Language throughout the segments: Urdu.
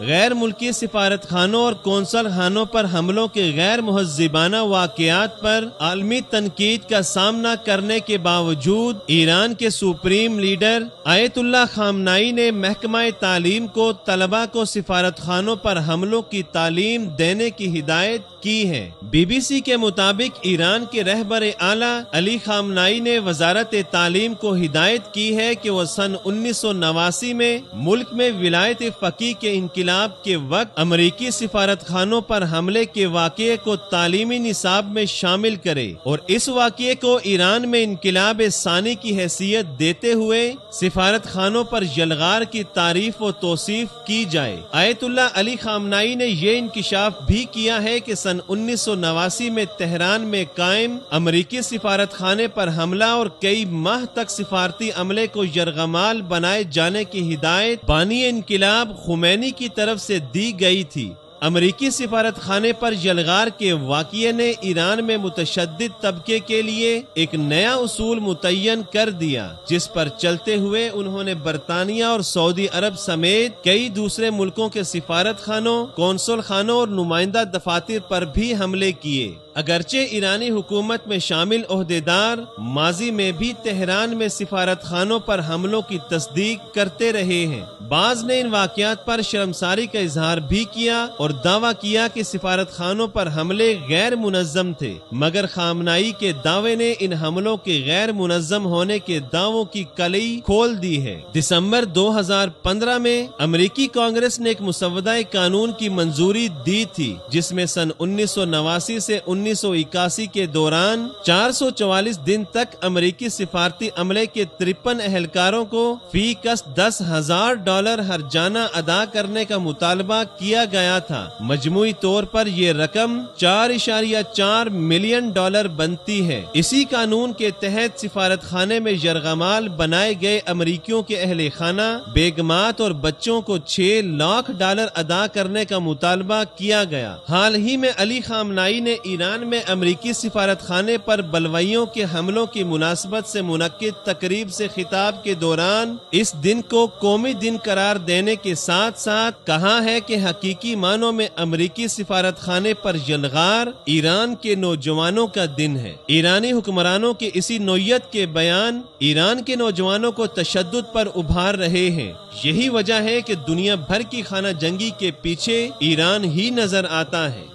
غیر ملکی سفارت خانوں اور قونصل خانوں پر حملوں کے غیر مہذبانہ واقعات پر عالمی تنقید کا سامنا کرنے کے باوجود ایران کے سپریم لیڈر آیت اللہ خامنائی نے محکمہ تعلیم کو طلباء کو سفارت خانوں پر حملوں کی تعلیم دینے کی ہدایت کی ہے۔ بی بی سی کے مطابق ایران کے رہبر اعلیٰ علی خامنائی نے وزارت تعلیم کو ہدایت کی ہے کہ وہ سن 1989 میں ملک میں ولایت فقیہ کے انقلاب کے وقت امریکی سفارت خانوں پر حملے کے واقعے کو تعلیمی نصاب میں شامل کرے اور اس واقعے کو ایران میں انقلاب ثانی کی حیثیت دیتے ہوئے سفارت خانوں پر یلغار کی تعریف و توصیف کی جائے۔ آیت اللہ علی خامنائی نے یہ انکشاف بھی کیا ہے کہ سن 1989 میں تہران میں قائم امریکی سفارت خانے پر حملہ اور کئی ماہ تک سفارتی عملے کو یرغمال بنائے جانے کی ہدایت بانی انقلاب خمینی کی طرف سے دی گئی تھی۔ امریکی سفارت خانے پر یلغار کے واقعے نے ایران میں متشدد طبقے کے لیے ایک نیا اصول متعین کر دیا، جس پر چلتے ہوئے انہوں نے برطانیہ اور سعودی عرب سمیت کئی دوسرے ملکوں کے سفارت خانوں، قونصل خانوں اور نمائندہ دفاتر پر بھی حملے کیے۔ اگرچہ ایرانی حکومت میں شامل عہدیدار ماضی میں بھی تہران میں سفارت خانوں پر حملوں کی تصدیق کرتے رہے ہیں، بعض نے ان واقعات پر شرمساری کا اظہار بھی کیا اور دعویٰ کیا کہ سفارت خانوں پر حملے غیر منظم تھے، مگر خامنائی کے دعوے نے ان حملوں کے غیر منظم ہونے کے دعووں کی کلئی کھول دی ہے۔ دسمبر 2015 میں امریکی کانگریس نے ایک مسودہ قانون کی منظوری دی تھی، جس میں سن 1989 سے 1981 کے دوران 444 دن تک امریکی سفارتی عملے کے 53 اہلکاروں کو فی کس $10,000 ہرجانہ ادا کرنے کا مطالبہ کیا گیا تھا۔ مجموعی طور پر یہ رقم $4.4 ملین بنتی ہے۔ اسی قانون کے تحت سفارت خانے میں یرغمال بنائے گئے امریکیوں کے اہل خانہ، بیگمات اور بچوں کو $6 لاکھ ادا کرنے کا مطالبہ کیا گیا۔ حال ہی میں علی خامنائی نے ایران میں امریکی سفارت خانے پر بلوائیوں کے حملوں کی مناسبت سے منعقد تقریب سے خطاب کے دوران اس دن کو قومی دن قرار دینے کے ساتھ ساتھ کہا ہے کہ حقیقی معنوں میں امریکی سفارت خانے پر یلغار ایران کے نوجوانوں کا دن ہے۔ ایرانی حکمرانوں کے اسی نوعیت کے بیان ایران کے نوجوانوں کو تشدد پر ابھار رہے ہیں۔ یہی وجہ ہے کہ دنیا بھر کی خانہ جنگی کے پیچھے ایران ہی نظر آتا ہے۔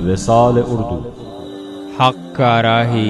وصال اردو، حق کا راہی